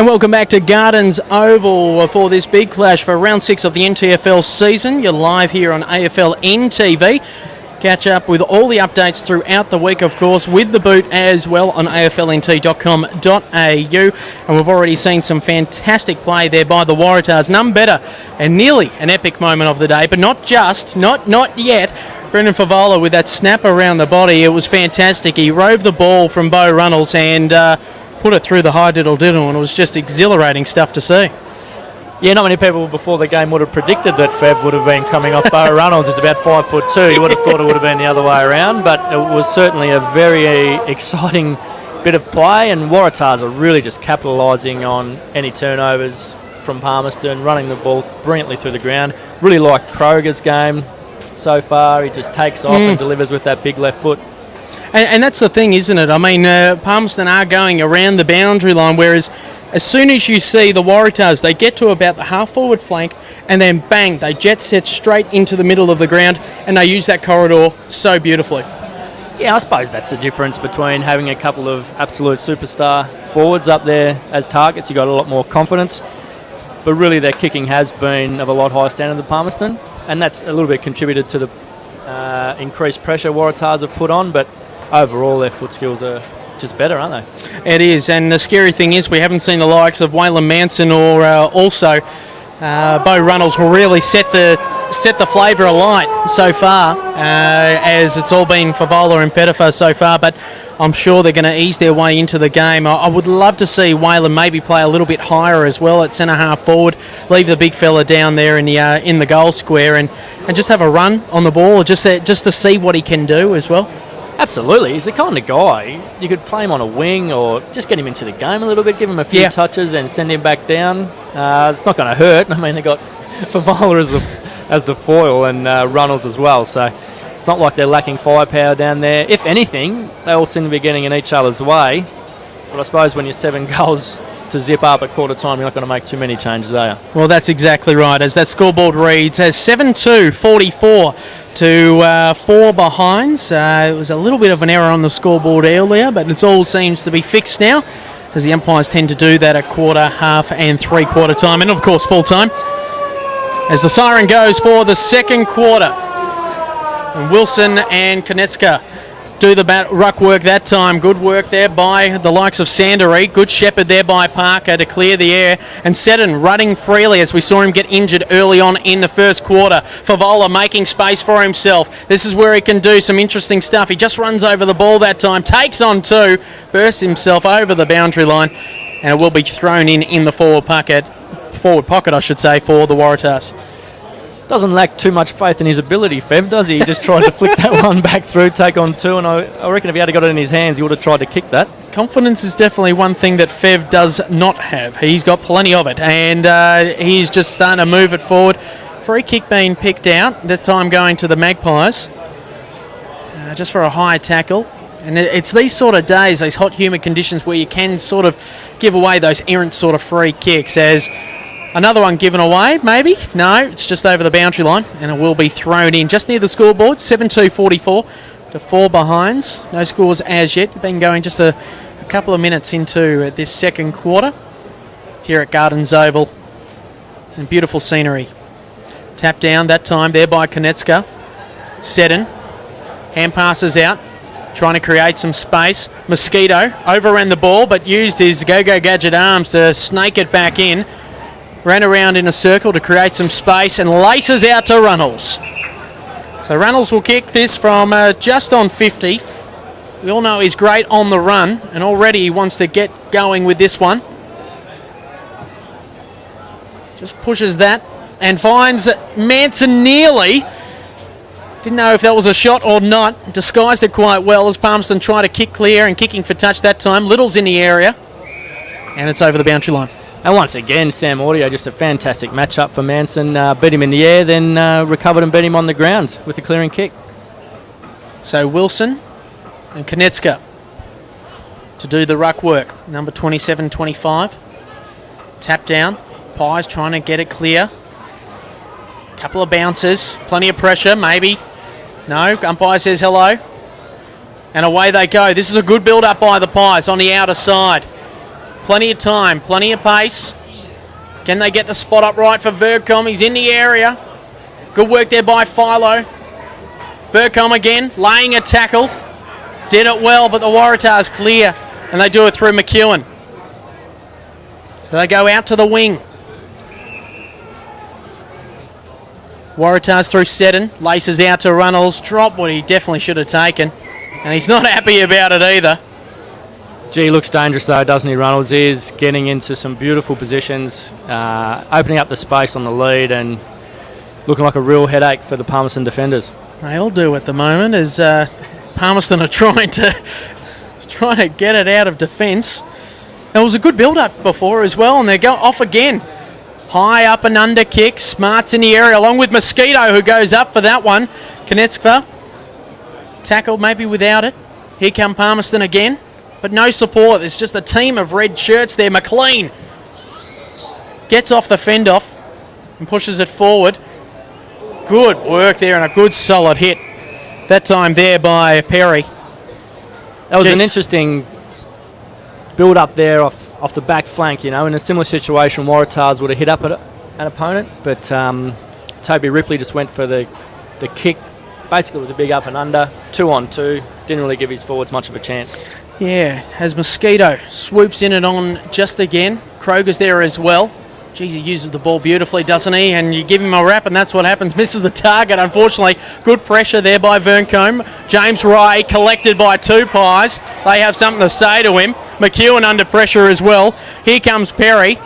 And welcome back to Gardens Oval for this big clash for round 6 of the NTFL season. You're live here on AFL NTV. Catch up with all the updates throughout the week, of course, with the boot as well on aflnt.com.au. And we've already seen some fantastic play there by the Waratahs. None better, and nearly an epic moment of the day, but not yet. Brendan Favola with that snap around the body. It was fantastic. He rove the ball from Beau Runnels and put it through the high diddle-diddle, and it was just exhilarating stuff to see. Yeah, not many people before the game would have predicted that Fev would have been coming off. Beau Runnels is about 5'2". You would have thought it would have been the other way around, but it was certainly a very exciting bit of play, and Waratahs are really just capitalising on any turnovers from Palmerston, running the ball brilliantly through the ground. Really like Kroger's game so far. He just takes off and delivers with that big left foot. And that's the thing, isn't it? I mean, Palmerston are going around the boundary line, whereas as soon as you see the Waratahs, they get to about the half-forward flank, and then bang, they jet set straight into the middle of the ground, and they use that corridor so beautifully. Yeah, I suppose that's the difference between having a couple of absolute superstar forwards up there as targets. You've got a lot more confidence, but really their kicking has been of a lot higher standard than Palmerston, and that's a little bit contributed to the increased pressure Waratahs have put on, but overall their foot skills are just better, aren't they? It is, and the scary thing is we haven't seen the likes of Waylon Manson or also Beau Runnels will really set the flavour alight so far, as it's all been Favola and Pettifer so far, but I'm sure they're going to ease their way into the game. I would love to see Waylon maybe play a little bit higher as well at centre half forward, leave the big fella down there in the goal square and just have a run on the ball, just to see what he can do as well. Absolutely. He's the kind of guy, you could play him on a wing or just get him into the game a little bit, give him a few touches and send him back down. It's not going to hurt. I mean, they got Favola as the foil and Runnels as well, so it's not like they're lacking firepower down there. If anything, they all seem to be getting in each other's way. But I suppose when you're 7 goals to zip up at quarter time, you're not going to make too many changes, are you? Well, that's exactly right, as that scoreboard reads as 7-2, 44 to 4 behinds. It was a little bit of an error on the scoreboard earlier, but it all seems to be fixed now, as the umpires tend to do that at quarter, half and 3/4 time, and of course full time, as the siren goes for the second quarter. And Wilson and Konecka do the ruck work that time. Good work there by the likes of Sandery. Good shepherd there by Parker to clear the air. And Seddon running freely as we saw him get injured early on in the first quarter. Favola making space for himself. This is where he can do some interesting stuff. He just runs over the ball that time, takes on 2, bursts himself over the boundary line, and it will be thrown in the forward pocket, for the Waratahs. Doesn't lack too much faith in his ability, Fev, does he? He just tried to flick that one back through, take on 2, and I reckon if he had got it in his hands, he would have tried to kick that. Confidence is definitely one thing that Fev does not have. He's got plenty of it, and he's just starting to move it forward. Free kick being picked out, that time going to the Magpies, just for a high tackle. And it's these sort of days, these hot, humid conditions, where you can sort of give away those errant sort of free kicks, as another one given away, maybe? No, it's just over the boundary line, and it will be thrown in just near the scoreboard, 7-2, 44 to 4 behinds. No scores as yet. Been going just a couple of minutes into this second quarter here at Gardens Oval. And beautiful scenery. Tap down that time there by Konecka. Seddon. Hand passes out, trying to create some space. Mosquito overran the ball, but used his go-go gadget arms to snake it back in. Ran around in a circle to create some space and laces out to Runnels. So Runnels will kick this from just on 50. We all know he's great on the run, and already he wants to get going with this one. Just pushes that and finds Manson nearly. Didn't know if that was a shot or not. Disguised it quite well as Palmerston tried to kick clear and kicking for touch that time. Little's in the area, and it's over the boundary line. And once again, Sam Audio, just a fantastic matchup for Manson. Beat him in the air, then recovered and beat him on the ground with a clearing kick. So Wilson and Konecka to do the ruck work. Number 27-25. Tap down. Pies trying to get it clear. Couple of bounces. Plenty of pressure, maybe. No, umpire says hello. And away they go. This is a good build-up by the Pies on the outer side. Plenty of time, plenty of pace. Can they get the spot up right for Vercom? He's in the area. Good work there by Philo. Vercom again, laying a tackle. Did it well, but the Waratahs clear, and they do it through McEwen. So they go out to the wing. Waratahs through Seddon, laces out to Runnels. Drop what he definitely should have taken, and he's not happy about it either. Gee, looks dangerous though, doesn't he? Runnels is getting into some beautiful positions, opening up the space on the lead and looking like a real headache for the Palmerston defenders. They all do at the moment as Palmerston are trying to get it out of defence. There was a good build-up before as well, and they go off again. High up and under kick. Smart's in the area along with Mosquito, who goes up for that one. Konecka tackled maybe without it. Here come Palmerston again, but no support. There's just a team of red shirts there. McLean gets off the fend-off and pushes it forward. Good work there and a good solid hit. That time there by Perry. That was an interesting build up there off the back flank, you know. In a similar situation, Waratahs would have hit up at an opponent, but Toby Ripley just went for the kick. Basically, it was a big up and under, 2-on-2. Didn't really give his forwards much of a chance. Yeah, as Mosquito swoops in and on just again. Kroger's there as well. Geez, he uses the ball beautifully, doesn't he? And you give him a wrap, and that's what happens. Misses the target, unfortunately. Good pressure there by Verncombe. James Ray collected by two pies. They have something to say to him. McEwen under pressure as well. Here comes Perry.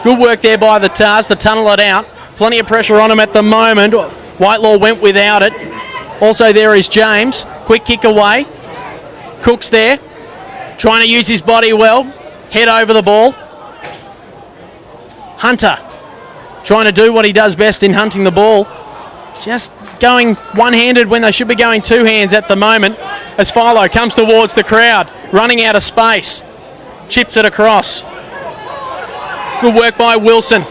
Good work there by the Tars to tunnel it out. Plenty of pressure on him at the moment. Whitelaw went without it. Also there is James. Quick kick away. Cook's there. Trying to use his body well. Head over the ball. Hunter trying to do what he does best in hunting the ball. Just going one-handed when they should be going two hands at the moment as Philo comes towards the crowd, running out of space. Chips it across. Good work by Wilson.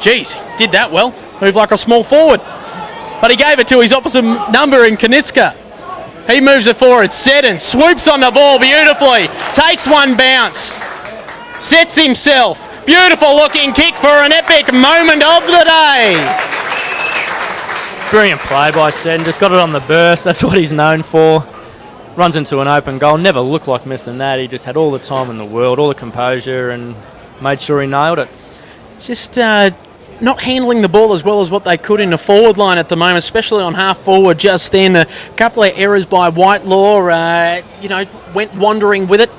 Geez, he did that well. Moved like a small forward. But he gave it to his opposite number in Konecka. He moves it forward. Seddon swoops on the ball beautifully. Takes one bounce. Sets himself. Beautiful looking kick for an epic moment of the day. Brilliant play by Seddon. Just got it on the burst. That's what he's known for. Runs into an open goal. Never looked like missing that. He just had all the time in the world, all the composure, and made sure he nailed it. Just not handling the ball as well as what they could in the forward line at the moment, especially on half forward just then. A couple of errors by Whitelaw, went wandering with it.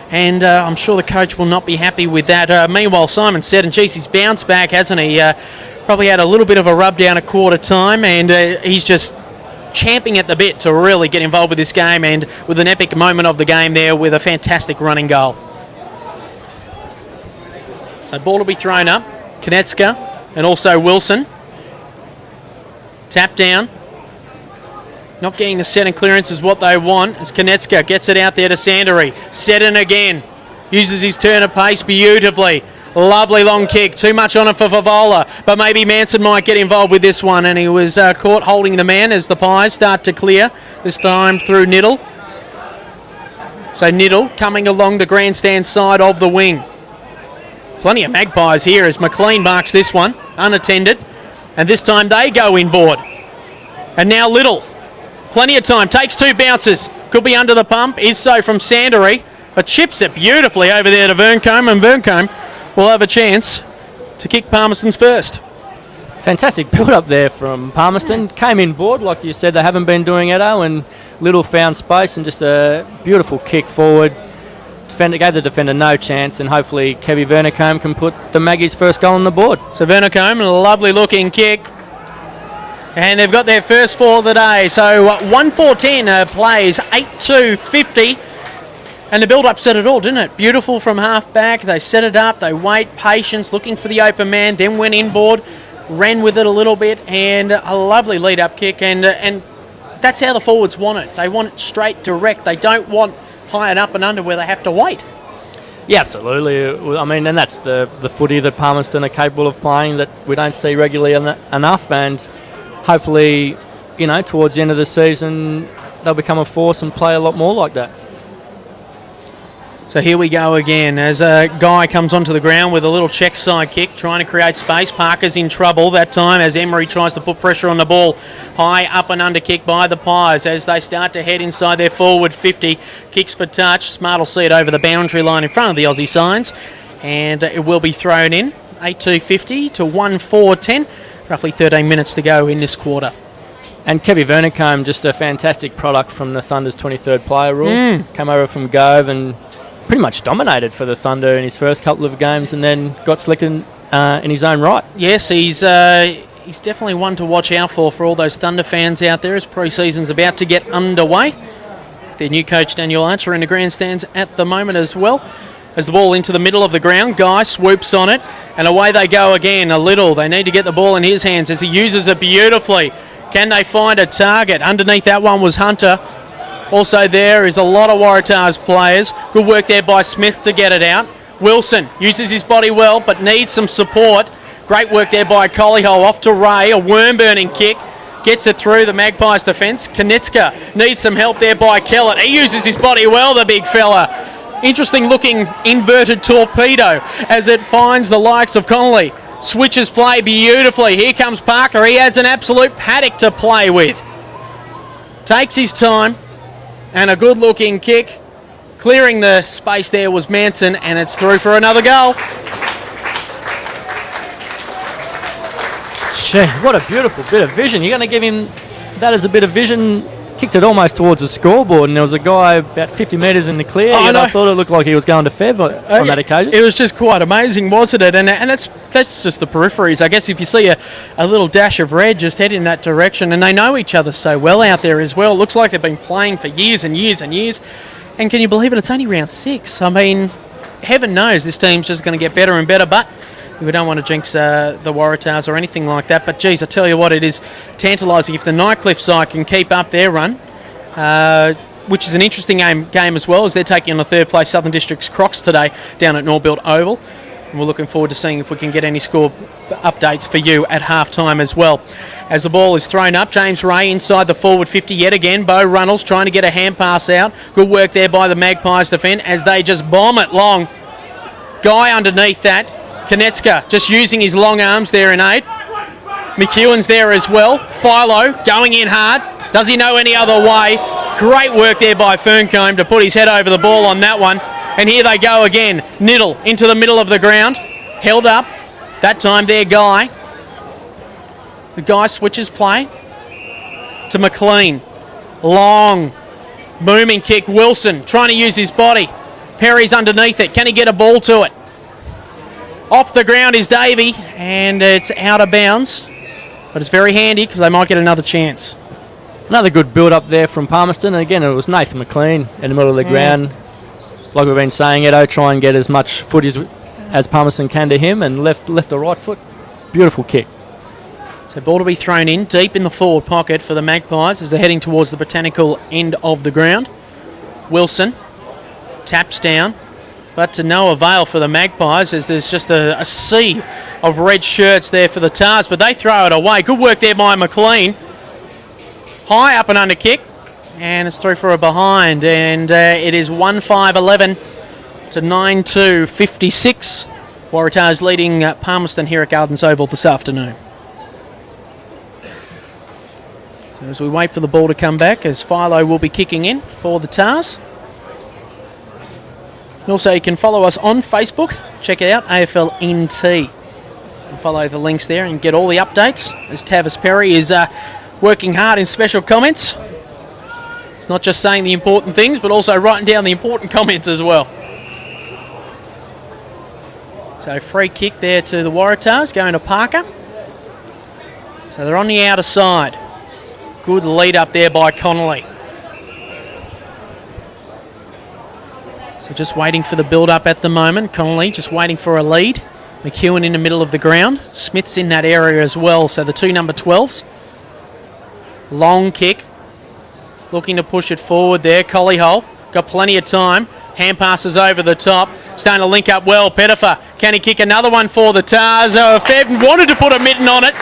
And I'm sure the coach will not be happy with that. Meanwhile, Simon said, and geez, he's bounced back, hasn't he? Probably had a little bit of a rub down at quarter time, and he's just champing at the bit to really get involved with this game, and with an epic moment of the game there with a fantastic running goal. So ball will be thrown up. Konecka and also Wilson. Tap down. Not getting the set and clearance is what they want as Konecka gets it out there to Sandery. Seddon again. Uses his turn of pace beautifully. Lovely long kick. Too much on it for Favola. But maybe Manson might get involved with this one. And he was caught holding the man as the Pies start to clear. This time through Niddle. So Niddle coming along the grandstand side of the wing. Plenty of Magpies here as McLean marks this one. Unattended. And this time they go inboard. And now Little. Plenty of time. Takes two bounces. Could be under the pump. Is so from Sandery. But chips it beautifully over there to Verncombe. And Verncombe will have a chance to kick Palmerston's first. Fantastic build-up there from Palmerston. Came in board, like you said, they haven't been doing it, and Little found space and just a beautiful kick forward. Defender gave the defender no chance, and hopefully Kevy Vernicombe can put the Maggies' first goal on the board. So Vernicombe, a lovely looking kick. And they've got their first for of the day. So 1-4-10 plays 8-2-50. And the build-up set it all, didn't it? Beautiful from half back. They set it up. They wait, patience, looking for the open man. Then went inboard, ran with it a little bit, and a lovely lead-up kick. And that's how the forwards want it. They want it straight, direct. They don't want high and up and under where they have to wait. Yeah, absolutely. I mean, and that's the footy that Palmerston are capable of playing that we don't see regularly enough. And hopefully, towards the end of the season, they'll become a force and play a lot more like that. So here we go again as a guy comes onto the ground with a little check side kick, trying to create space. Parker's in trouble that time as Emery tries to put pressure on the ball. High up and under kick by the Pies as they start to head inside their forward 50. Kicks for touch. Smart will see it over the boundary line in front of the Aussie signs. And it will be thrown in. 8-2-50 to 1-4-10. Roughly 13 minutes to go in this quarter. And Kevin Vernicombe, just a fantastic product from the Thunder's 23rd player rule. Came over from Gove and pretty much dominated for the Thunder in his first couple of games and then got selected in his own right. Yes, he's definitely one to watch out for all those Thunder fans out there as pre-season's about to get underway. Their new coach Daniel Archer in the grandstands at the moment as well. As the ball into the middle of the ground, Guy swoops on it and away they go again. A little, they need to get the ball in his hands as he uses it beautifully. Can they find a target? Underneath that one was Hunter. Also there is a lot of Waratahs players. Good work there by Smith to get it out. Wilson uses his body well but needs some support. Great work there by Colliho. Off to Ray, a worm-burning kick. Gets it through the Magpies defence. Konecka needs some help there by Kellett. He uses his body well, the big fella. Interesting looking inverted torpedo as it finds the likes of Connolly. Switches play beautifully. Here comes Parker. He has an absolute paddock to play with. Takes his time. And a good-looking kick. Clearing the space there was Manson, and it's through for another goal. Gee, what a beautiful bit of vision. You're going to give him that as a bit of vision. Kicked it almost towards the scoreboard, and there was a guy about 50 metres in the clear. Oh, I thought it looked like he was going to Fev on that occasion. It was just quite amazing, wasn't it? And that's just the peripheries. I guess if you see a little dash of red, just head in that direction. And they know each other so well out there as well. It looks like they've been playing for years and years and years. And can you believe it? It's only round 6. I mean, heaven knows this team's just going to get better and better, but we don't want to jinx the Waratahs or anything like that. But, geez, I tell you what, it is tantalising if the Nightcliff side can keep up their run, which is an interesting game as well, as they're taking on the third place Southern District's Crocs today down at Norbuilt Oval. And we're looking forward to seeing if we can get any score updates for you at half-time as well. As the ball is thrown up, James Ray inside the forward 50 yet again. Bo Runnels trying to get a hand pass out. Good work there by the Magpies defence as they just bomb it long. Guy underneath that. Konecka just using his long arms there in aid. McEwen's there as well. Philo going in hard. Does he know any other way? Great work there by Ferncombe to put his head over the ball on that one. And here they go again. Niddle into the middle of the ground. Held up. That time there, Guy. The Guy switches play to McLean. Long, booming kick. Wilson trying to use his body. Perry's underneath it. Can he get a ball to it? Off the ground is Davey, and it's out of bounds. But it's very handy because they might get another chance. Another good build-up there from Palmerston. And again, it was Nathan McLean in the middle of the ground. Like we've been saying, Edo, try and get as much footage as Palmerston can to him, and left the right foot. Beautiful kick. So ball to be thrown in deep in the forward pocket for the Magpies as they're heading towards the botanical end of the ground. Wilson taps down, but to no avail for the Magpies as there's just a sea of red shirts there for the Tars, but they throw it away. Good work there by McLean. High up and under kick, and it's through for a behind, and it is 1-5-11 to 9-2-56. Waratahs leading Palmerston here at Gardens Oval this afternoon. So as we wait for the ball to come back, as Philo will be kicking in for the Tars. Also, you can follow us on Facebook. Check it out, AFL NT. And follow the links there and get all the updates. As Tavis Perry is working hard in special comments. It's not just saying the important things, but also writing down the important comments as well. So free kick there to the Waratahs, going to Parker. So they're on the outer side. Good lead up there by Connolly. So just waiting for the build-up at the moment. Connolly just waiting for a lead. McEwen in the middle of the ground. Smith's in that area as well. So the two number 12s. Long kick. Looking to push it forward there. Colliehole got plenty of time. Hand passes over the top. Starting to link up well. Pettifer. Can he kick another one for the Tars? Fev wanted to put a mitten on it,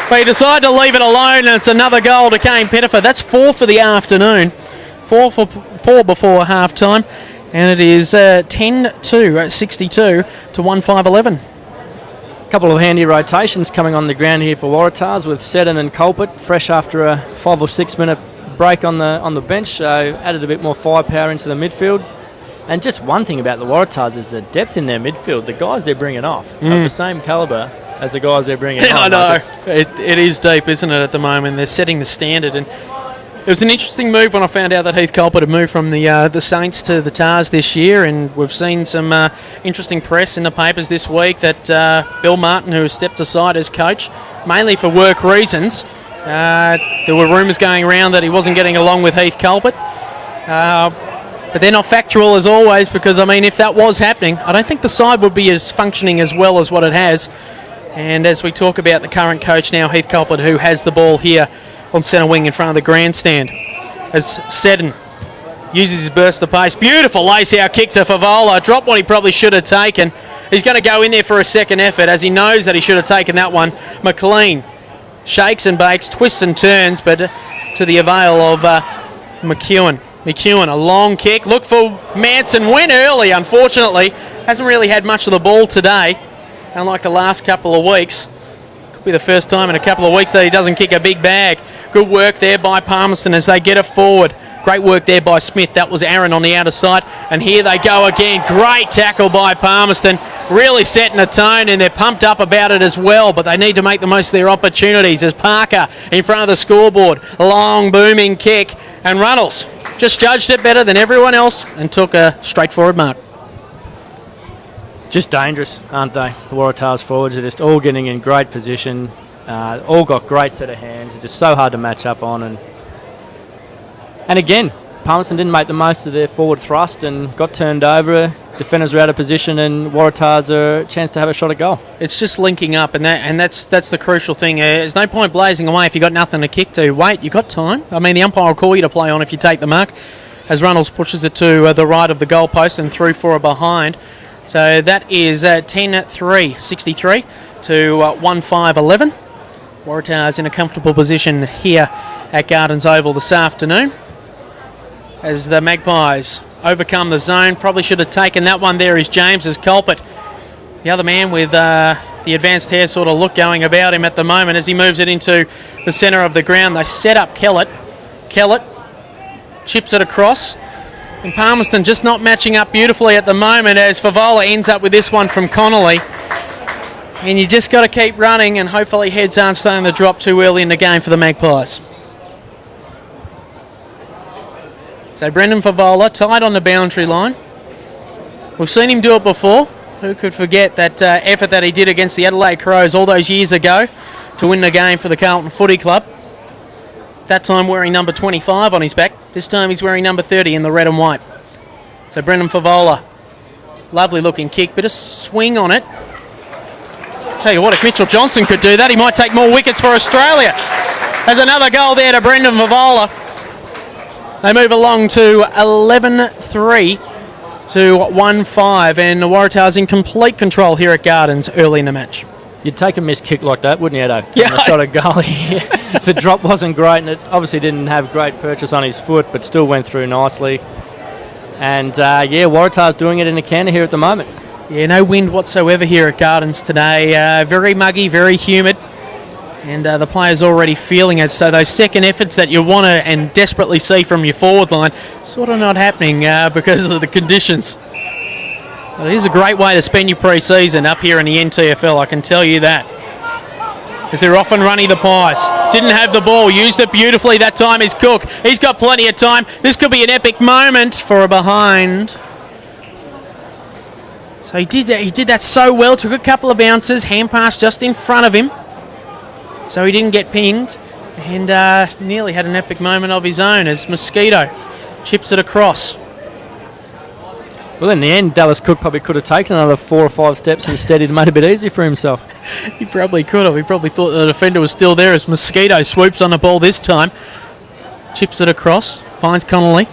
but he decided to leave it alone, and it's another goal to Kane Pettifer. That's 4 for the afternoon. 4 before half time. And it is 10-2, 62 to 1-5-11. Couple of handy rotations coming on the ground here for Waratahs with Seddon and Culprit, fresh after a 5 or 6 minute break on the bench, so added a bit more firepower into the midfield. And just one thing about the Waratahs is the depth in their midfield. The guys they're bringing off are the same calibre as the guys they're bringing on. I know. It is deep, isn't it, at the moment? They're setting the standard. And it was an interesting move when I found out that Heath Culprit had moved from the Saints to the Tars this year, and we've seen some interesting press in the papers this week that Bill Martin, who has stepped aside as coach, mainly for work reasons, there were rumours going around that he wasn't getting along with Heath Culprit. But they're not factual as always, because, I mean, if that was happening, I don't think the side would be as functioning as well as what it has. And as we talk about the current coach now, Heath Culprit, who has the ball here on centre wing in front of the grandstand, as Seddon uses his burst of pace. Beautiful lace-out kick to Favola. Dropped what he probably should have taken. He's going to go in there for a second effort, as he knows that he should have taken that one. McLean shakes and bakes, twists and turns, but to the avail of McEwen. McEwen, a long kick. Look for Manson. Win early, unfortunately. Hasn't really had much of the ball today, unlike the last couple of weeks. Could be the first time in a couple of weeks that he doesn't kick a big bag. Good work there by Palmerston as they get it forward. Great work there by Smith. That was Aaron on the outer side. And here they go again. Great tackle by Palmerston. Really setting a tone, and they're pumped up about it as well. But they need to make the most of their opportunities as Parker in front of the scoreboard. Long booming kick. And Runnels just judged it better than everyone else and took a straightforward mark. Just dangerous, aren't they? The Waratahs forwards are just all getting in great position. All got great set of hands. They're just so hard to match up on. And again, Palmerston didn't make the most of their forward thrust and got turned over. Defenders were out of position, and Waratahs are a chance to have a shot at goal. It's just linking up, and that's the crucial thing. There's no point blazing away if you've got nothing to kick to. Wait, you've got time. I mean, the umpire will call you to play on if you take the mark, as Runnels pushes it to the right of the goalpost and through for a behind. So that is 10-3, 63 to 1-5-11. Waratahs in a comfortable position here at Gardens Oval this afternoon, as the Magpies overcome the zone. Probably should have taken that one there is James's Culprit. The other man with the advanced hair sort of look going about him at the moment as he moves it into the centre of the ground. They set up Kellett. Kellett chips it across. And Palmerston just not matching up beautifully at the moment as Favola ends up with this one from Connolly. And you just got to keep running, and hopefully heads aren't starting to drop too early in the game for the Magpies. So Brendan Favola tied on the boundary line. We've seen him do it before. Who could forget that effort that he did against the Adelaide Crows all those years ago to win the game for the Carlton Footy Club. That time wearing number 25 on his back. This time he's wearing number 30 in the red and white. So Brendan Favola, lovely looking kick, bit of swing on it. Tell you what, if Mitchell Johnson could do that, he might take more wickets for Australia. There's another goal there to Brendan Favola. They move along to 11-3 to 1-5, and the Waratahs in complete control here at Gardens early in the match. You'd take a missed kick like that, wouldn't you, though? Yeah. A shot at goal. The drop wasn't great, and it obviously didn't have great purchase on his foot, but still went through nicely. And, Waratahs doing it in a canter here at the moment. Yeah, no wind whatsoever here at Gardens today. Very muggy, very humid. And the players already feeling it. So those second efforts that you want to and desperately see from your forward line, sort of not happening because of the conditions. But it is a great way to spend your pre-season up here in the NTFL, I can tell you that. Because they're off and running the Pies. Didn't have the ball, used it beautifully. That time is Cook. He's got plenty of time. This could be an epic moment for a behind. So he did that so well. Took a couple of bounces, hand pass just in front of him. So he didn't get pinged, and nearly had an epic moment of his own as Mosquito chips it across. Well, in the end, Dallas Cook probably could have taken another 4 or 5 steps instead. He'd made it a bit easier for himself. He probably could have. He probably thought the defender was still there as Mosquito swoops on the ball this time. Chips it across, finds Connolly.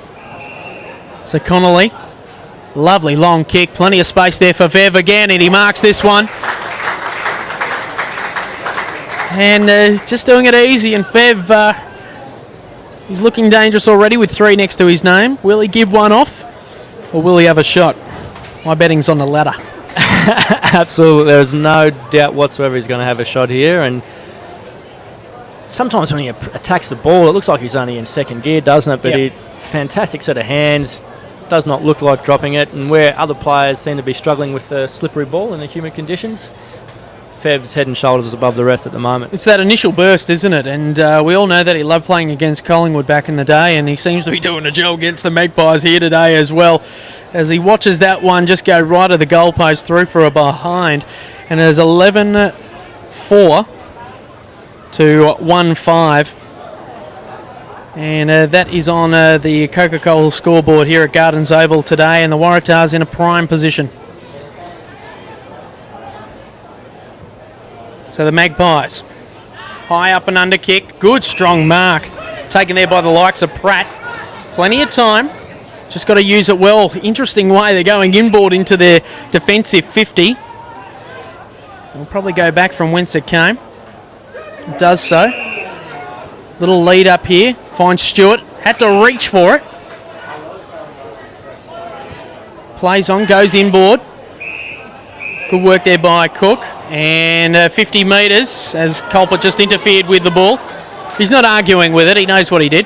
So Connolly, lovely long kick, plenty of space there for Vev again, and he marks this one. And just doing it easy, and Fev, he's looking dangerous already with 3 next to his name. Will he give one off? or will he have a shot? My betting's on the latter. Absolutely, there is no doubt whatsoever he's going to have a shot here. And sometimes when he attacks the ball, it looks like he's only in second gear, doesn't it? But Yep. fantastic set of hands, does not look like dropping it. And where other players seem to be struggling with the slippery ball in the humid conditions, Fev's head and shoulders above the rest at the moment. It's that initial burst, isn't it? And we all know that he loved playing against Collingwood back in the day, and he seems to be doing a job against the Magpies here today as well, as he watches that one just go right of the goalpost through for a behind. And there's 11-4 to 1-5. And that is on the Coca-Cola scoreboard here at Gardens Oval today, and the Waratahs in a prime position. So the Magpies, high up and under kick, good strong mark, taken there by the likes of Pratt. Plenty of time, just got to use it well. Interesting way they're going inboard into their defensive 50. We'll probably go back from whence it came. It does so. Little lead up here, finds Stewart, had to reach for it. Plays on, goes inboard. Good work there by Cook. And 50 metres as Culprit just interfered with the ball. He's not arguing with it. He knows what he did.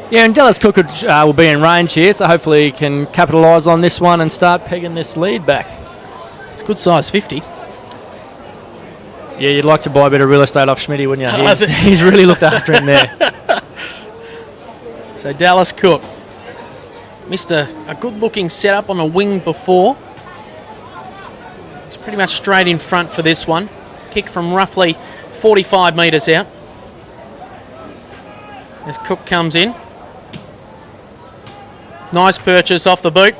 Yeah, and Dallas Cook will be in range here, so hopefully he can capitalise on this one and start pegging this lead back. It's a good size 50. Yeah, you'd like to buy a bit of real estate off Schmitty, wouldn't you? He's really looked after him there. So Dallas Cook missed a good-looking setup on a wing before. He's pretty much straight in front for this one. Kick from roughly 45 metres out. As Cook comes in. Nice purchase off the boot.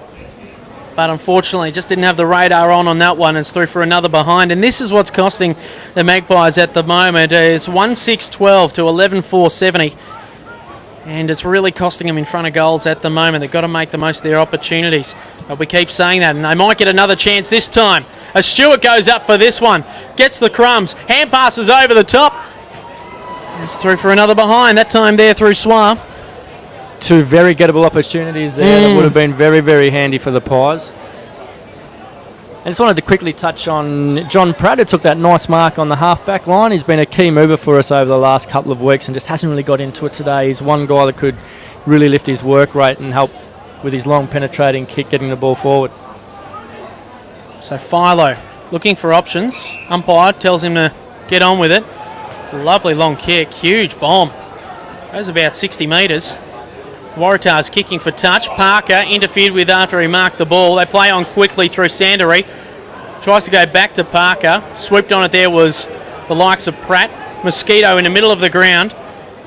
But unfortunately, just didn't have the radar on that one. It's through for another behind. And this is what's costing the Magpies at the moment. It's 1-6-12 to 11-4-70. And it's really costing them in front of goals at the moment. They've got to make the most of their opportunities. But we keep saying that, and they might get another chance this time. As Stewart goes up for this one. Gets the crumbs. Hand passes over the top. It's through for another behind. That time there through Swar. Two very gettable opportunities there that would have been very, very handy for the Pies. I just wanted to quickly touch on John Pratt, who took that nice mark on the half-back line. He's been a key mover for us over the last couple of weeks and just hasn't really got into it today. He's one guy that could really lift his work rate and help with his long penetrating kick, getting the ball forward. So Philo looking for options. Umpire tells him to get on with it. Lovely long kick, huge bomb. Goes about 60 metres. Waratahs kicking for touch. Parker interfered with after he marked the ball. They play on quickly through Sandery. Tries to go back to Parker. Swooped on it there was the likes of Pratt. Mosquito in the middle of the ground.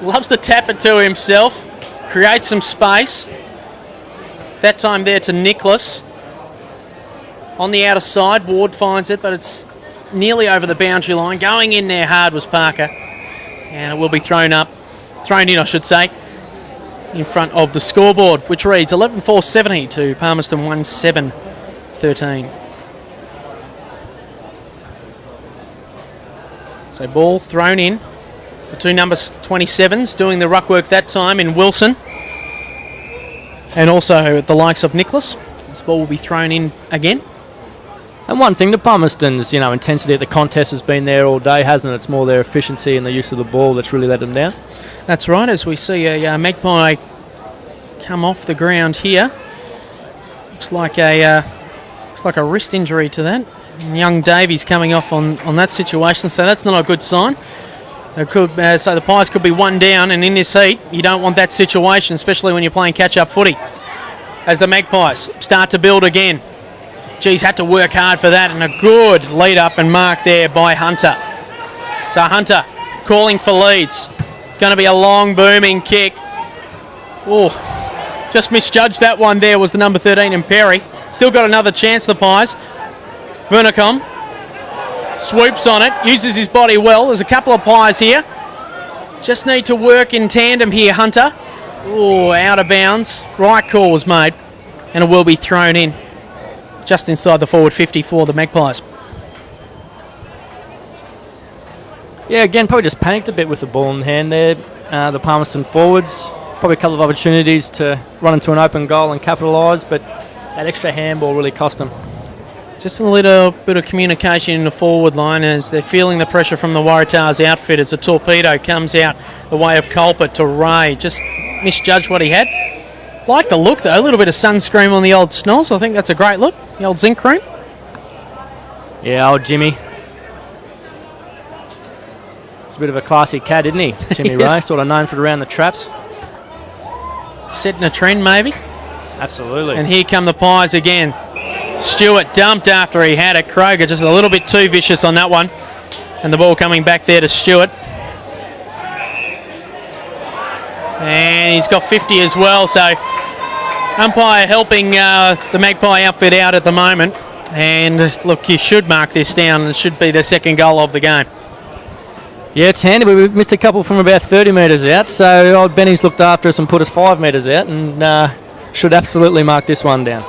Loves to tap it to himself. Creates some space. That time there to Nicholas. On the outer side, Ward finds it, but it's nearly over the boundary line. Going in there hard was Parker. And it will be thrown in, I should say, in front of the scoreboard, which reads 11-4-70 to Palmerston 1-7-13. So ball thrown in. The two number 27s doing the ruck work that time in Wilson. And also the likes of Nicholas. This ball will be thrown in again. And one thing, the Palmerston's intensity at the contest has been there all day, hasn't it? It's more their efficiency and the use of the ball that's really let them down. That's right, as we see a Magpie come off the ground here. Looks like a wrist injury to that. And young Davies coming off on that situation, so that's not a good sign. So the Pies could be one down, and in this heat, you don't want that situation, especially when you're playing catch-up footy. As the Magpies start to build again. Geez, had to work hard for that, and a good lead-up and mark there by Hunter. So Hunter calling for leads. It's going to be a long, booming kick. Oh, just misjudged that one there, was the number 13 in Perry. Still got another chance, the Pies. Vernicom swoops on it, uses his body well. There's a couple of Pies here. Just need to work in tandem here, Hunter. Oh, out of bounds. Right call was made, and it will be thrown in just inside the forward 50 for the Magpies. Yeah, again, probably just panicked a bit with the ball in hand there. The Palmerston forwards Probably a couple of opportunities to run into an open goal and capitalise, but that extra handball really cost them. Just a little bit of communication in the forward line as they're feeling the pressure from the Waratahs outfit as the torpedo comes out the way of Culprit to Ray. Just misjudged what he had. Like the look though, a little bit of sunscreen on the old snoz. I think that's a great look, the old zinc cream. Yeah, old Jimmy. He's a bit of a classy cat, isn't he? Jimmy Ray, sort of known for around the traps. Setting a trend maybe. Absolutely. And here come the Pies again. Stewart dumped after he had it. Kroger just a little bit too vicious on that one. And the ball coming back there to Stewart. And he's got 50 as well, so umpire helping the Magpie outfit out at the moment. And look, you should mark this down. It should be the second goal of the game. Yeah, it's handy. We missed a couple from about 30 metres out, so old Benny's looked after us and put us 5 metres out, and should absolutely mark this one down.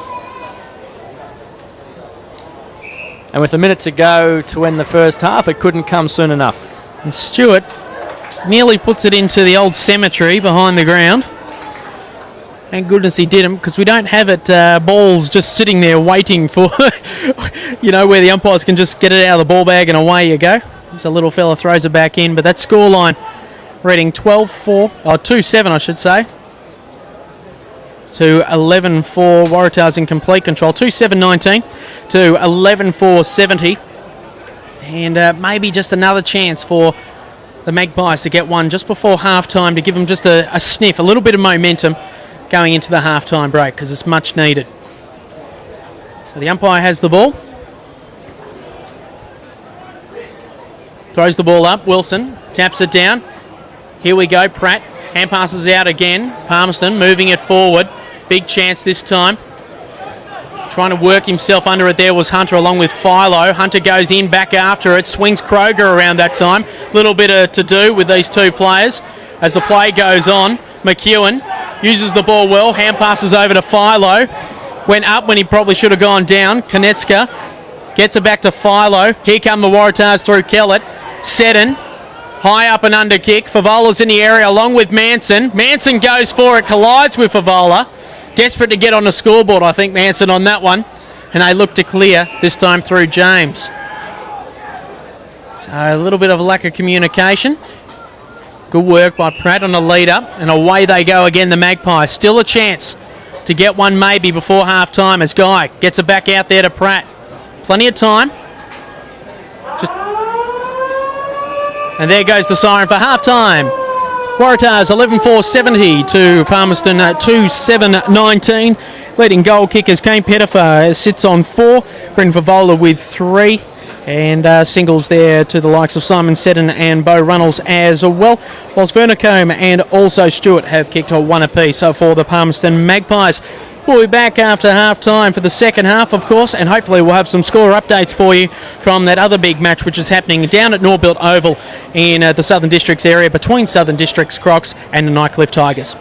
And with a minute to go to end the first half, it couldn't come soon enough. And Stewart nearly puts it into the old cemetery behind the ground. Thank goodness he didn't, because we don't have it balls just sitting there waiting for, where the umpires can just get it out of the ball bag and away you go. So a little fella throws it back in, but that scoreline reading 2-7 I should say, to 11-4 Waratahs in complete control, 2-7-19 to 11-4 70, and maybe just another chance for the Magpies to get one just before half-time to give them just a sniff, a little bit of momentum going into the half-time break, because it's much needed. So the umpire has the ball. Throws the ball up, Wilson taps it down. Here we go, Pratt. Hand passes out again. Palmerston moving it forward. Big chance this time. Trying to work himself under it there was Hunter along with Philo. Hunter goes in, back after it. Swings Kroger around that time. Little bit to do with these two players as the play goes on. McEwen uses the ball well. Hand passes over to Philo. Went up when he probably should have gone down. Konecka gets it back to Philo. Here come the Waratahs through Kellett. Seddon, high up and under kick. Favola's in the area along with Manson. Manson goes for it, collides with Favola. Desperate to get on the scoreboard, I think, Manson on that one. And they look to clear, this time through James. So a little bit of a lack of communication. Good work by Pratt on the lead up. And away they go again, the Magpies. Still a chance to get one maybe before half time as Guy gets it back out there to Pratt. Plenty of time. And there goes the siren for half-time. Waratahs 11-4 70 to Palmerston 2-7-19. Leading goal kickers Kane Pettifer sits on 4. Brendan Favola with 3. And singles there to the likes of Simon Seddon and Beau Runnels as well. Whilst Vernacombe and also Stewart have kicked one apiece for the Palmerston Magpies. We'll be back after half-time for the second half, of course, and hopefully we'll have some score updates for you from that other big match which is happening down at Norbuilt Oval in the Southern Districts area between Southern Districts Crocs and the Nightcliff Tigers.